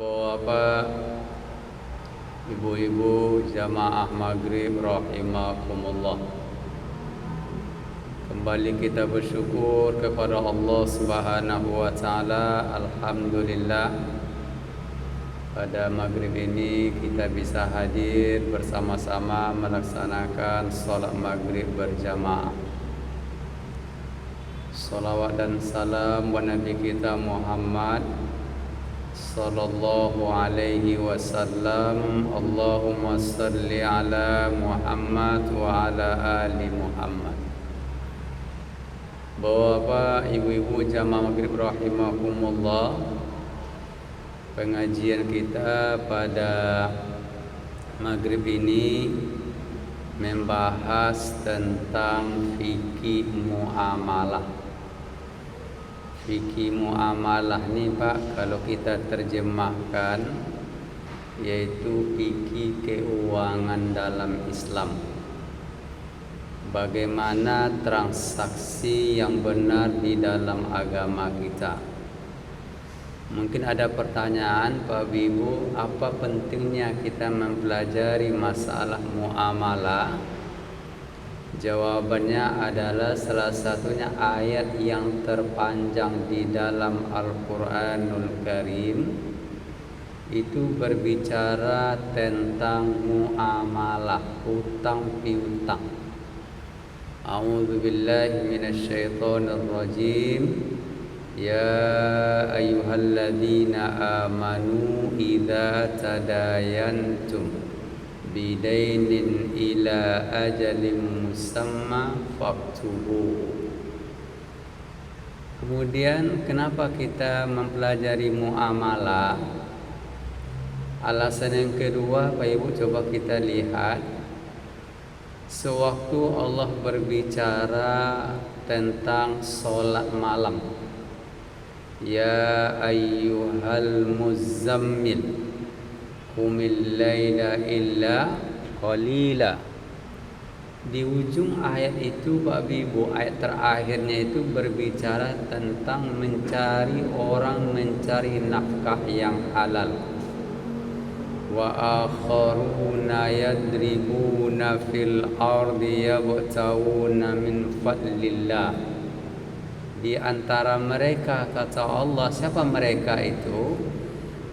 Bapak, ibu-ibu jamaah maghrib rahimakumullah. Kembali kita bersyukur kepada Allah Subhanahu wa taala. Alhamdulillah, pada maghrib ini kita bisa hadir bersama-sama melaksanakan salat maghrib berjamaah. Salawat dan salam wa nabi kita Muhammad sallallahu alaihi wasallam. Allahumma salli ala Muhammad wa ala ali Muhammad. Bapak, ibu-ibu jamaah maghrib rahimakumullah, pengajian kita pada maghrib ini membahas tentang fikih muamalah. Fikih muamalah ni Pak, kalau kita terjemahkan, yaitu fikih keuangan dalam Islam. Bagaimana transaksi yang benar di dalam agama kita. Mungkin ada pertanyaan Pak Ibu, apa pentingnya kita mempelajari masalah muamalah? Jawabannya adalah salah satunya ayat yang terpanjang di dalam Al-Quranul Karim itu berbicara tentang muamalah, hutang piutang. A'udzu billahi minasyaitonir rajim. Ya ayyuhalladzina amanu idza tadayantum bidainin ila ajalin musamma faktubu. Kemudian kenapa kita mempelajari muamalah? Alasan yang kedua, Pak Ibu, coba kita lihat. Sewaktu Allah berbicara tentang solat malam, ya ayyuhal muzammil qumil laila illa qalila. Di ujung ayat itu Pak Ibu, ayat terakhirnya itu berbicara tentang mencari nafkah yang halal. Wa akharuna yadribuna fil ardi yabtawuna min fadlillah. Di antara mereka, kata Allah, siapa mereka itu?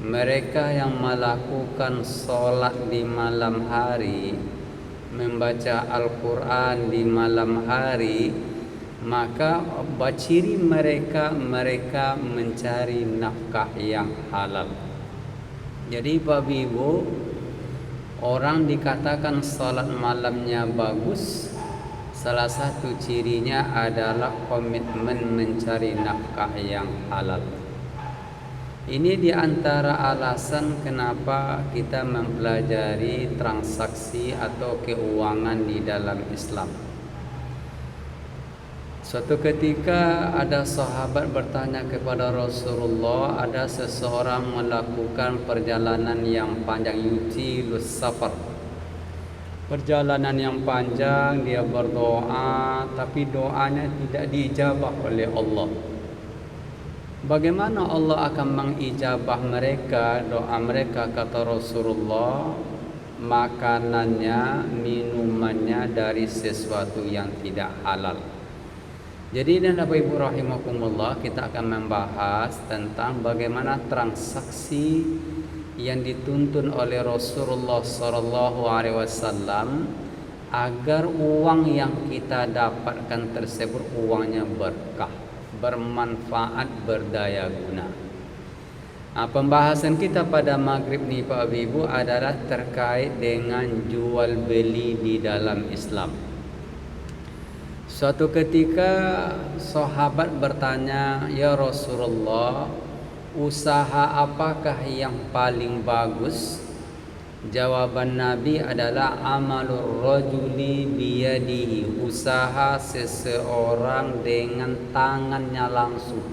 Mereka yang melakukan sholat di malam hari, membaca Al-Quran di malam hari, maka ciri mereka mencari nafkah yang halal. Jadi Bapak Ibu, orang dikatakan sholat malamnya bagus, salah satu cirinya adalah komitmen mencari nafkah yang halal. Ini diantara alasan kenapa kita mempelajari transaksi atau keuangan di dalam Islam. Suatu ketika ada sahabat bertanya kepada Rasulullah, ada seseorang melakukan perjalanan yang panjang, yutilus safar. Perjalanan yang panjang, dia berdoa, tapi doanya tidak diijabah oleh Allah. Bagaimana Allah akan mengijabah mereka, doa mereka? Kata Rasulullah, makanannya, minumannya dari sesuatu yang tidak halal. Jadi dan Bapak Ibu rahimakumullah, kita akan membahas tentang bagaimana transaksi yang dituntun oleh Rasulullah SAW agar uang yang kita dapatkan tersebut uangnya berkah, bermanfaat, berdaya guna. Pembahasan kita pada maghrib ni Pak Ibu adalah terkait dengan jual beli di dalam Islam. Suatu ketika sahabat bertanya, ya Rasulullah, usaha apakah yang paling bagus? Jawaban Nabi adalah amalur rajuli biyadihi, usaha seseorang dengan tangannya langsung.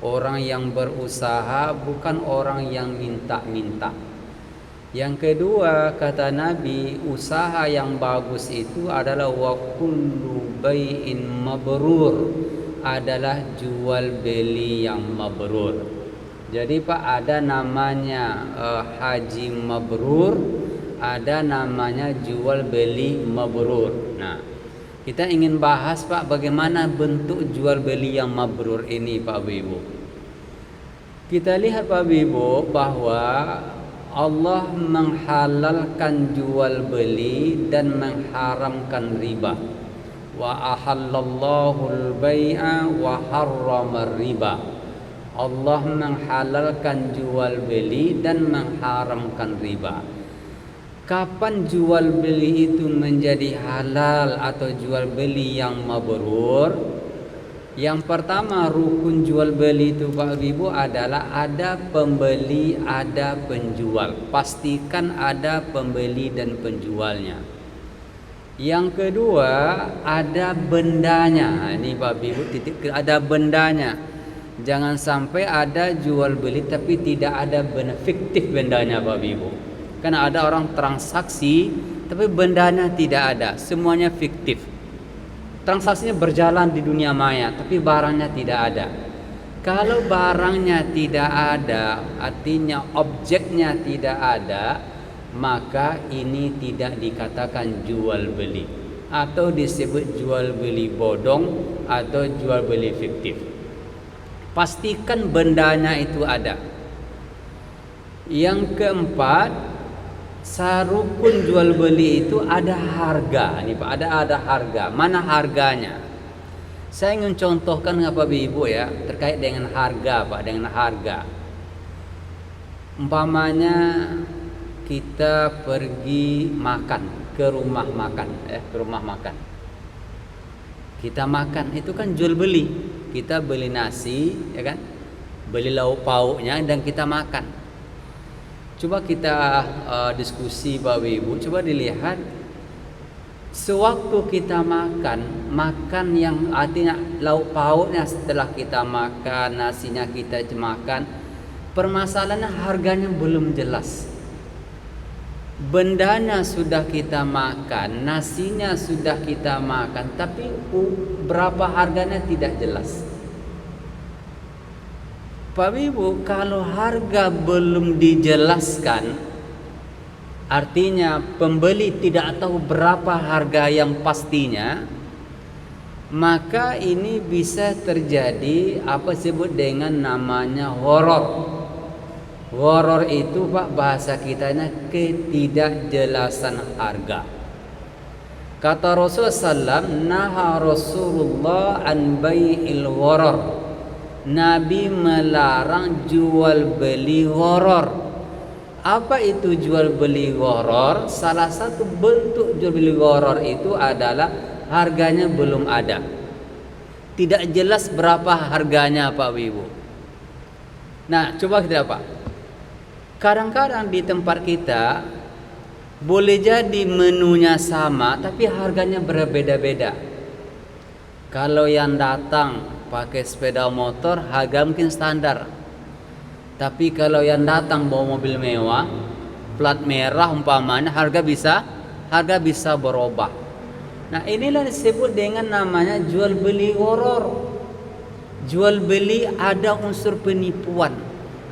Orang yang berusaha, bukan orang yang minta-minta. Yang kedua, kata Nabi, usaha yang bagus itu adalah wa kullu bai'in mabrur, adalah jual beli yang mabrur. Jadi Pak, ada namanya haji mabrur, ada namanya jual beli mabrur. Nah, kita ingin bahas Pak, bagaimana bentuk jual beli yang mabrur ini Pak Ibu. Kita lihat Pak Ibu bahwa Allah menghalalkan jual beli dan mengharamkan riba. Wa ahallallahu al-bai'a wa harrama riba. Allah menghalalkan jual beli dan mengharamkan riba. Kapan jual beli itu menjadi halal atau jual beli yang mabrur? Yang pertama, rukun jual beli itu Pak Ibu adalah ada pembeli, ada penjual. Pastikan ada pembeli dan penjualnya. Yang kedua, ada bendanya. Ini Pak Ibu, ada bendanya. Jangan sampai ada jual beli tapi tidak ada benda fiktif bendanya Bapak Ibu. Karena ada orang transaksi tapi bendanya tidak ada, semuanya fiktif. Transaksinya berjalan di dunia maya tapi barangnya tidak ada. Kalau barangnya tidak ada, artinya objeknya tidak ada, maka ini tidak dikatakan jual beli, atau disebut jual beli bodong atau jual beli fiktif. Pastikan bendanya itu ada. Yang keempat, sarukun jual beli itu ada harga. Ini Pak, ada harga. Mana harganya? Saya ingin contohkan Bapak Ibu ya, terkait dengan harga Pak, dengan harga. Umpamanya kita pergi makan ke rumah makan, ke rumah makan. Kita makan itu kan jual beli. Kita beli nasi, ya kan? Beli lauk pauknya dan kita makan. Coba kita diskusi Bapak Ibu, coba dilihat sewaktu kita makan yang artinya lauk pauknya setelah kita makan, nasinya kita makan, permasalahannya harganya belum jelas. Bendanya sudah kita makan, nasinya sudah kita makan, tapi berapa harganya tidak jelas. Pak Ibu, kalau harga belum dijelaskan, artinya pembeli tidak tahu berapa harga yang pastinya, maka ini bisa terjadi apa disebut dengan namanya horor. Horor itu Pak, bahasa kitanya ketidakjelasan harga. Kata Rasulullah SAW, naha Rasulullah an bai'il horor. Nabi melarang jual beli horor. Apa itu jual beli horor? Salah satu bentuk jual beli horor itu adalah harganya belum ada. Tidak jelas berapa harganya Pak Ibu. Nah, coba kita Pak. Kadang-kadang di tempat kita boleh jadi menunya sama tapi harganya berbeda-beda. Kalau yang datang pakai sepeda motor harga mungkin standar. Tapi kalau yang datang bawa mobil mewah, plat merah umpamanya, harga bisa berubah. Nah, inilah disebut dengan namanya jual beli horor. Jual beli ada unsur penipuan.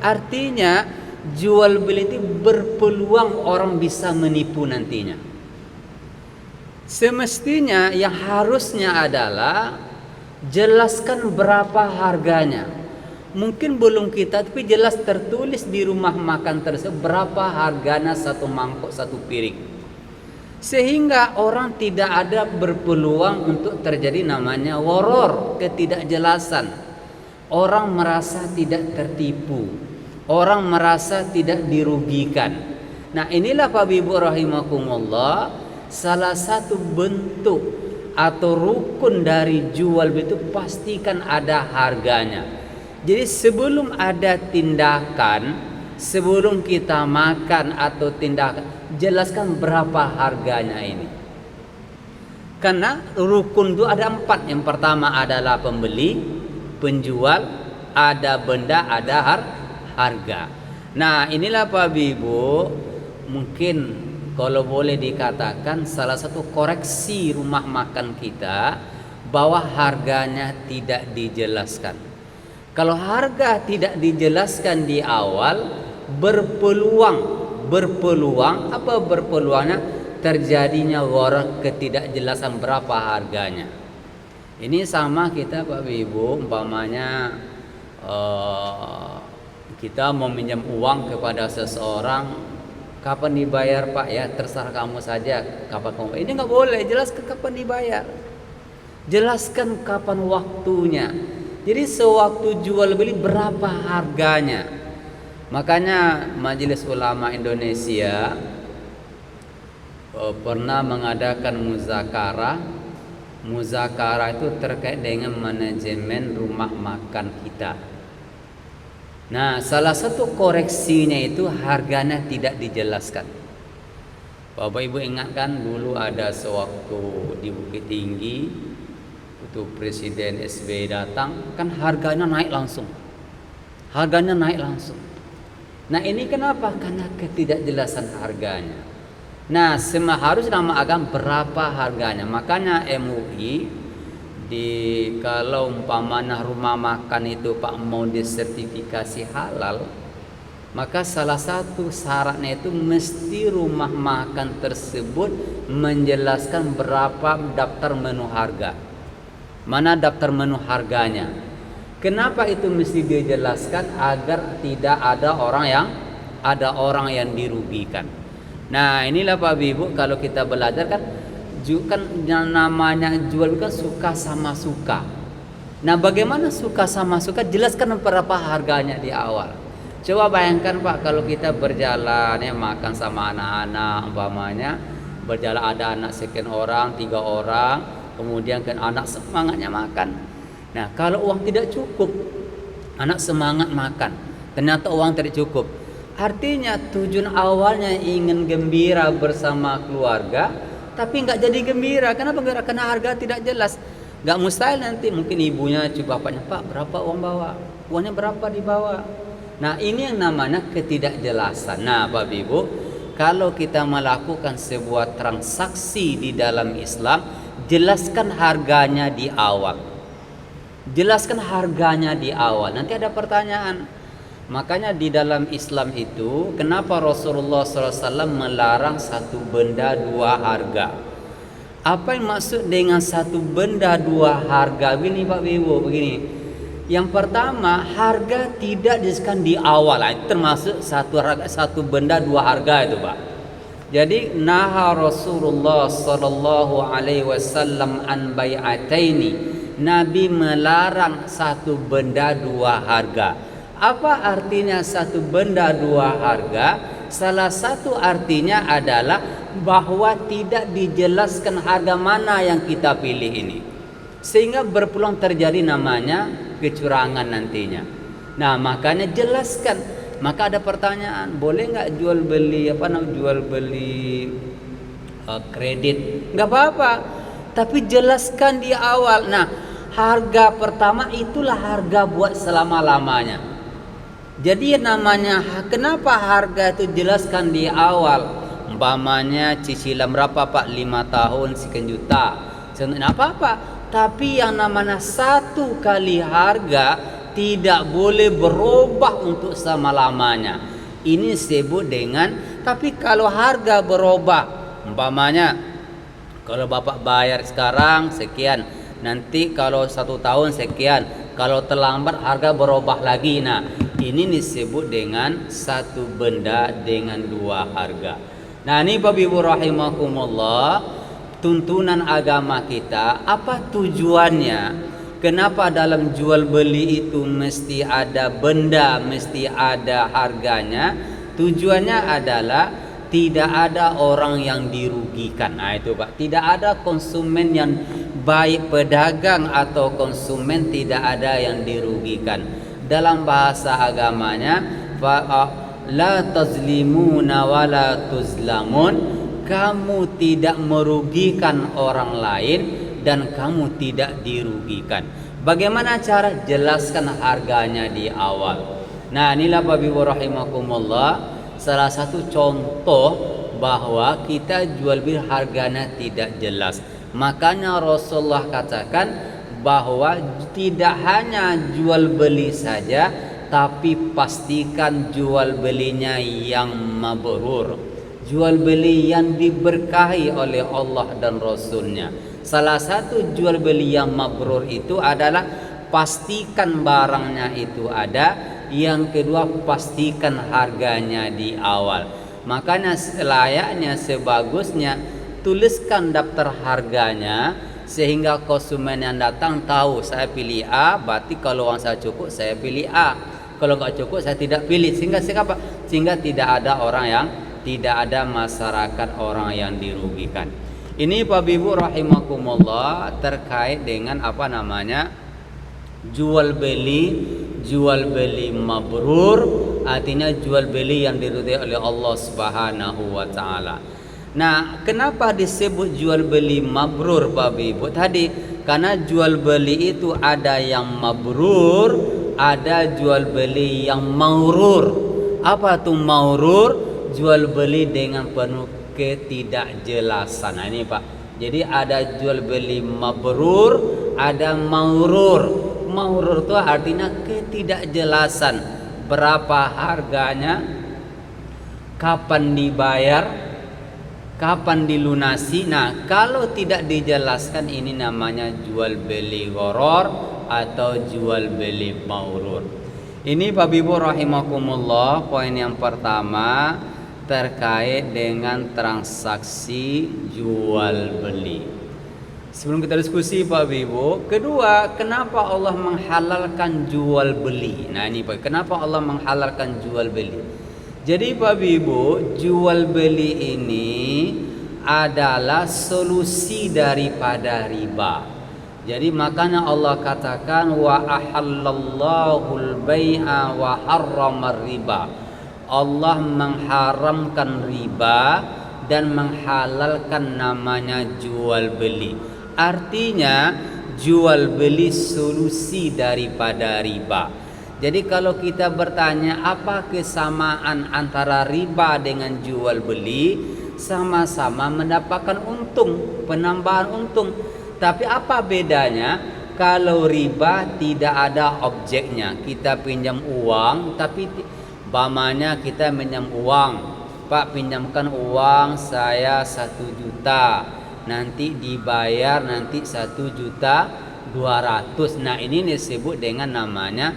Artinya jual beli itu berpeluang orang bisa menipu nantinya. Semestinya yang harusnya adalah jelaskan berapa harganya. Mungkin belum kita, tapi jelas tertulis di rumah makan tersebut berapa harganya satu mangkok, satu piring. Sehingga orang tidak ada berpeluang untuk terjadi namanya horor, ketidakjelasan. Orang merasa tidak tertipu. Orang merasa tidak dirugikan. Nah, inilah Pak Ibu rahimakumullah, salah satu bentuk atau rukun dari jual beli itu pastikan ada harganya. Jadi sebelum ada tindakan, sebelum kita makan atau tindakan, jelaskan berapa harganya ini. Karena rukun itu ada 4. Yang pertama adalah pembeli, penjual, ada benda, ada harga. Nah, inilah Pak Ibu, mungkin kalau boleh dikatakan salah satu koreksi rumah makan kita bahwa harganya tidak dijelaskan. Kalau harga tidak dijelaskan di awal, berpeluang apa berpeluangnya terjadinya gharar, ketidakjelasan berapa harganya. Ini sama kita Pak Ibu, umpamanya kita mau minjam uang kepada seseorang, kapan dibayar Pak? Ya terserah kamu saja kapan kamu. Ini nggak boleh, jelaskan kapan dibayar, jelaskan kapan waktunya. Jadi sewaktu jual beli berapa harganya. Makanya Majelis Ulama Indonesia pernah mengadakan muzakarah. Muzakarah itu terkait dengan manajemen rumah makan kita. Nah, salah satu koreksinya itu harganya tidak dijelaskan. Bapak Ibu ingatkan dulu ada sewaktu di Bukit Tinggi itu Presiden SBY datang, kan harganya naik langsung. Harganya naik langsung. Nah, ini kenapa? Karena ketidakjelasan harganya. Nah, harus nama agama berapa harganya. Makanya MUI kalau umpamanya rumah makan itu Pak mau disertifikasi halal, maka salah satu syaratnya itu mesti rumah makan tersebut menjelaskan berapa daftar menu harga. Mana daftar menu harganya. Kenapa itu mesti dijelaskan? Agar tidak ada orang yang dirugikan. Nah, inilah Pak Ibu, kalau kita belajar kan yang namanya jual kan suka sama suka. Nah, bagaimana suka sama suka? Jelaskan berapa harganya di awal. Coba bayangkan Pak, kalau kita berjalan ya makan sama anak-anak umpamanya, berjalan ada anak sekian orang, 3 orang, kemudian kan anak semangatnya makan. Nah, kalau uang tidak cukup, anak semangat makan, ternyata uang tidak cukup. Artinya tujuan awalnya ingin gembira bersama keluarga, tapi nggak jadi gembira. Kenapa? Karena harga tidak jelas. Nggak mustahil nanti mungkin ibunya coba bapaknya, Pak berapa uang bawa? Uangnya berapa dibawa? Nah, ini yang namanya ketidakjelasan. Nah, Bapak Ibu, kalau kita melakukan sebuah transaksi di dalam Islam, jelaskan harganya di awal. Jelaskan harganya di awal. Nanti ada pertanyaan. Makanya di dalam Islam itu, kenapa Rasulullah SAW melarang satu benda 2 harga? Apa yang maksud dengan satu benda 2 harga? Begini Pak Ibu, begini. Yang pertama, harga tidak dijelaskan di awal. Itu termasuk satu benda 2 harga itu Pak. Jadi naha Rasulullah SAW an bai'ataini. Nabi melarang satu benda 2 harga. Apa artinya satu benda 2 harga? Salah satu artinya adalah bahwa tidak dijelaskan harga mana yang kita pilih ini, sehingga berpeluang terjadi namanya kecurangan nantinya. Nah, makanya jelaskan. Maka ada pertanyaan, boleh nggak jual beli kredit? Nggak apa-apa, tapi jelaskan di awal. Nah, harga pertama itulah harga buat selama-lamanya. Jadi namanya kenapa harga itu jelaskan di awal. Umpamanya cicilan berapa Pak? 5 tahun sekian juta. Tidak apa-apa. Tapi yang namanya satu kali harga tidak boleh berubah untuk selama-lamanya. Ini disebut dengan, tapi kalau harga berubah, umpamanya kalau Bapak bayar sekarang sekian, nanti kalau 1 tahun sekian, kalau terlambat harga berubah lagi. Nah, ini disebut dengan satu benda dengan 2 harga. Nah, ini Bapak Ibu rahimakumullah, tuntunan agama kita, apa tujuannya? Kenapa dalam jual beli itu mesti ada benda, mesti ada harganya? Tujuannya adalah tidak ada orang yang dirugikan. Nah, itu Pak, tidak ada konsumen yang baik pedagang atau konsumen tidak ada yang dirugikan. Dalam bahasa agamanya, la tazlimuna wa la tuzlamun, kamu tidak merugikan orang lain dan kamu tidak dirugikan. Bagaimana cara? Jelaskan harganya di awal. Nah, inilah Bapak Ibu rahimakumullah, salah satu contoh bahwa kita jual beli harganya tidak jelas. Makanya Rasulullah katakan, bahwa tidak hanya jual beli saja, tapi pastikan jual belinya yang mabrur, jual beli yang diberkahi oleh Allah dan Rasulnya. Salah satu jual beli yang mabrur itu adalah pastikan barangnya itu ada. Yang kedua, pastikan harganya di awal. Makanya selayaknya, sebagusnya tuliskan daftar harganya, sehingga konsumen yang datang tahu saya pilih A, berarti kalau uang saya cukup saya pilih A, kalau nggak cukup saya tidak pilih. Sehingga tidak ada orang yang, tidak ada masyarakat orang yang dirugikan. Ini Bapak Ibu rahimakumullah terkait dengan jual beli mabrur, artinya jual beli yang diridhai oleh Allah Subhanahu wa taala. Nah, kenapa disebut jual beli mabrur Bapak Ibu tadi? Karena jual beli itu ada yang mabrur, ada jual beli yang maurur. Apa tuh maurur? Jual beli dengan penuh ketidakjelasan. Nah, ini Pak. Jadi ada jual beli mabrur, ada maurur. Maurur itu artinya ketidakjelasan. Berapa harganya? Kapan dibayar? Kapan dilunasi? Nah, kalau tidak dijelaskan, ini namanya jual beli gharar atau jual beli maurur. Ini Bapak Ibu rahimakumullah, poin yang pertama terkait dengan transaksi jual beli. Sebelum kita diskusi Pak Ibu, kedua, kenapa Allah menghalalkan jual beli? Nah ini Pak, kenapa Allah menghalalkan jual beli? Jadi Pak Ibu, jual beli ini adalah solusi daripada riba. Jadi makanya Allah katakan wa ahallallahu al-bai'a wa harramar riba. Allah mengharamkan riba dan menghalalkan namanya jual beli. Artinya jual beli solusi daripada riba. Jadi kalau kita bertanya apa kesamaan antara riba dengan jual beli, sama-sama mendapatkan untung, penambahan untung. Tapi apa bedanya? Kalau riba tidak ada objeknya, kita pinjam uang, tapi umpamanya kita pinjam uang, Pak pinjamkan uang saya 1 juta, nanti dibayar nanti 1.200.000. Nah ini disebut dengan namanya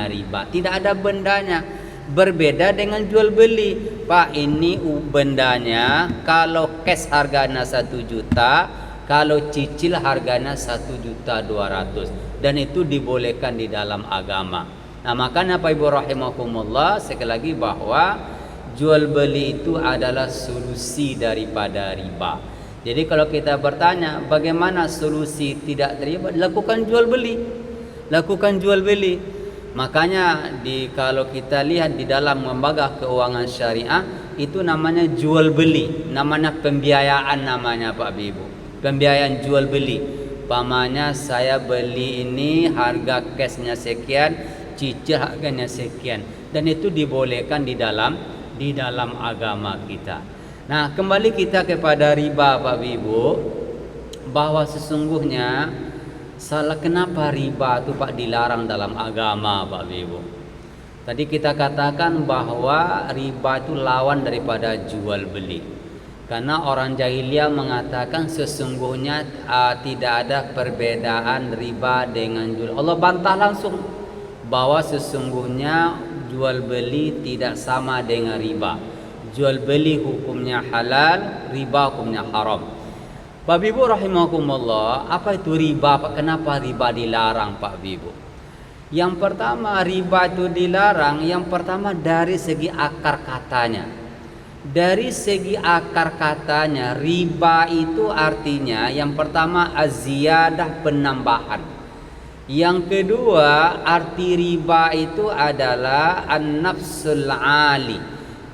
riba. Tidak ada bendanya. Berbeda dengan jual beli. Pak ini bendanya, kalau cash harganya 1 juta, kalau cicil harganya 1.200.000, dan itu dibolehkan di dalam agama. Nah makanya Pak Ibu rahimakumullah, sekali lagi bahwa jual beli itu adalah solusi daripada riba. Jadi kalau kita bertanya bagaimana solusi tidak riba, lakukan jual beli. Lakukan jual beli. Makanya kalau kita lihat di dalam lembaga keuangan syariah, itu namanya jual beli, namanya pembiayaan namanya Pak Ibu. Pembiayaan jual beli. Pamannya saya beli ini harga cashnya sekian, cicil harganya sekian, dan itu dibolehkan di dalam agama kita. Nah, kembali kita kepada riba Pak Ibu, bahwa sesungguhnya kenapa riba itu Pak dilarang dalam agama Pak Ibu. Tadi kita katakan bahwa riba itu lawan daripada jual beli. Karena orang jahiliyah mengatakan sesungguhnya tidak ada perbedaan riba dengan jual. Allah bantah langsung bahwa sesungguhnya jual beli tidak sama dengan riba. Jual beli hukumnya halal, riba hukumnya haram. Bapak Ibu rahimakumullah, apa itu riba? Kenapa riba dilarang Pak Ibu? Yang pertama, riba itu dilarang, yang pertama dari segi akar katanya. Dari segi akar katanya, riba itu artinya yang pertama az-ziyadah, penambahan. Yang kedua, arti riba itu adalah an-nafsul ali,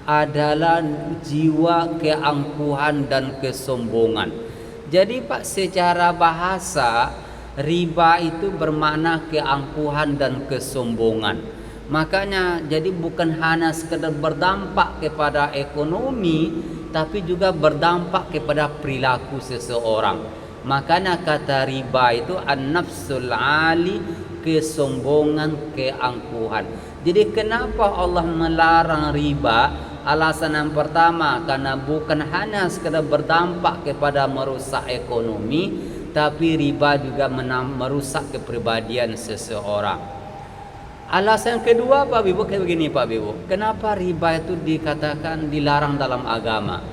adalah jiwa keangkuhan dan kesombongan. Jadi Pak, secara bahasa riba itu bermakna keangkuhan dan kesombongan. Makanya jadi bukan hanya sekedar berdampak kepada ekonomi, tapi juga berdampak kepada perilaku seseorang. Makanya kata riba itu an-nafsul ali, kesombongan, keangkuhan. Jadi kenapa Allah melarang riba? Alasan yang pertama, karena bukan hanya sekedar berdampak kepada merusak ekonomi, tapi riba juga merusak kepribadian seseorang. Alasan kedua Pak Bibu kayak begini Pak Bibu, kenapa riba itu dikatakan dilarang dalam agama?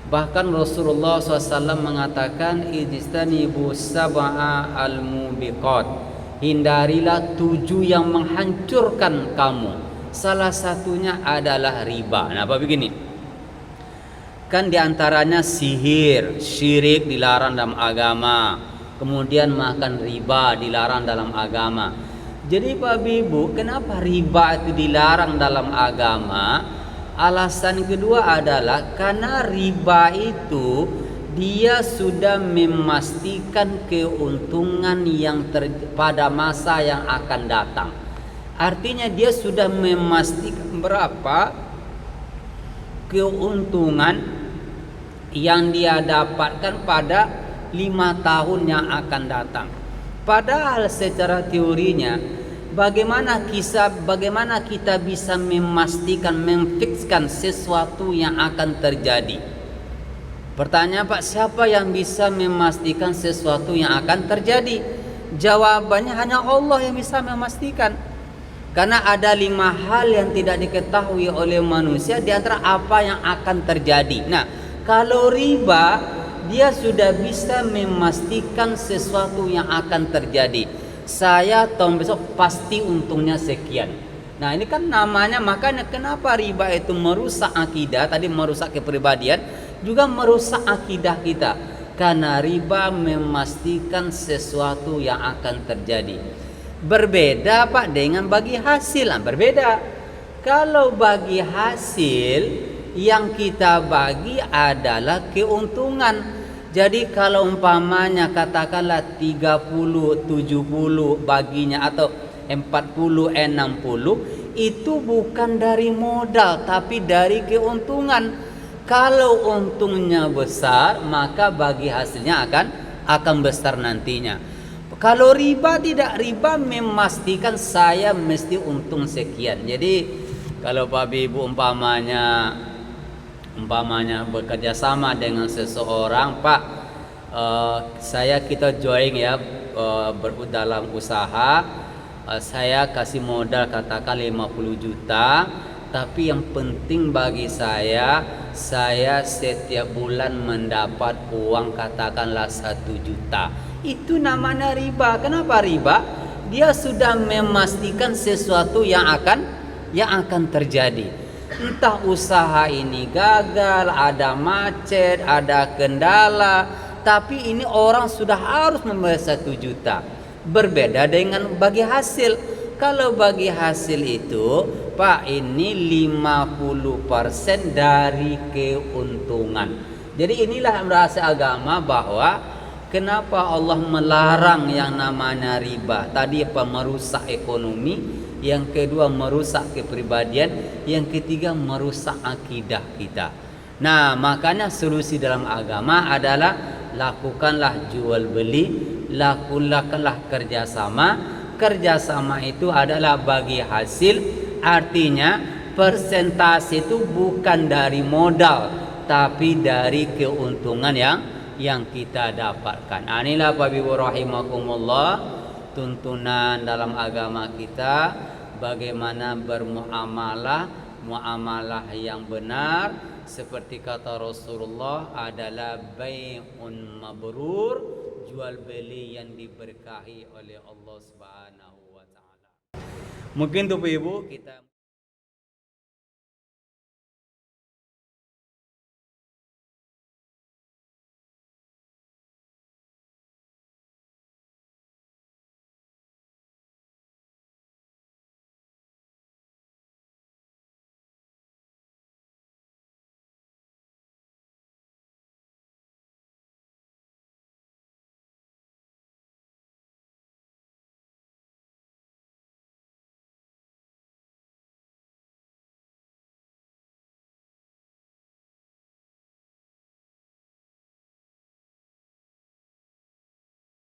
Bahkan Rasulullah SAW mengatakan ijtanibu sab'a al-mubiqat, hindarilah 7 yang menghancurkan kamu. Salah satunya adalah riba. Nah Pak begini, kan diantaranya sihir, syirik dilarang dalam agama, kemudian makan riba dilarang dalam agama. Jadi Pak Bibu, kenapa riba itu dilarang dalam agama? Alasan kedua adalah karena riba itu dia sudah memastikan keuntungan yang pada masa yang akan datang. Artinya dia sudah memastikan berapa keuntungan yang dia dapatkan pada 5 tahun yang akan datang. Padahal secara teorinya, bagaimana kita bisa memastikan, memfikskan sesuatu yang akan terjadi? Pertanyaan Pak, siapa yang bisa memastikan sesuatu yang akan terjadi? Jawabannya hanya Allah yang bisa memastikan. Karena ada 5 hal yang tidak diketahui oleh manusia di antara apa yang akan terjadi. Nah, kalau riba, dia sudah bisa memastikan sesuatu yang akan terjadi. Saya tahun besok pasti untungnya sekian. Nah ini kan namanya, makanya kenapa riba itu merusak akidah, tadi merusak kepribadian, juga merusak akidah kita. Karena riba memastikan sesuatu yang akan terjadi. Berbeda Pak dengan bagi hasil. Berbeda. Kalau bagi hasil, yang kita bagi adalah keuntungan. Jadi kalau umpamanya katakanlah 30-70 baginya atau 40-60, itu bukan dari modal tapi dari keuntungan. Kalau untungnya besar, maka bagi hasilnya akan besar nantinya. Kalau riba tidak, riba memastikan saya mesti untung sekian. Jadi kalau Pak Ibu umpamanya bekerja sama dengan seseorang, Pak, kita join ya, dalam usaha, saya kasih modal katakan 50 juta, tapi yang penting bagi saya setiap bulan mendapat uang katakanlah 1 juta. Itu namanya riba. Kenapa riba? Dia sudah memastikan sesuatu yang akan terjadi. Entah usaha ini gagal, ada macet, ada kendala, tapi ini orang sudah harus membayar 1 juta. Berbeda dengan bagi hasil. Kalau bagi hasil itu, Pak, ini 50% dari keuntungan. Jadi inilah rahasia agama bahwa kenapa Allah melarang yang namanya riba. Tadi merusak ekonomi, yang kedua merusak kepribadian, yang ketiga merusak akidah kita. Nah, makanya solusi dalam agama adalah lakukanlah jual beli, lakukanlah kerjasama. Kerjasama itu adalah bagi hasil, artinya persentase itu bukan dari modal, tapi dari keuntungan yang kita dapatkan. Inilah Bapak Ibu rahimakumullah, tuntunan dalam agama kita bagaimana muamalah yang benar, seperti kata Rasulullah adalah bai'un mabrur, jual beli yang diberkahi oleh Allah Subhanahu wa taala. Mungkin tuh Ibu kita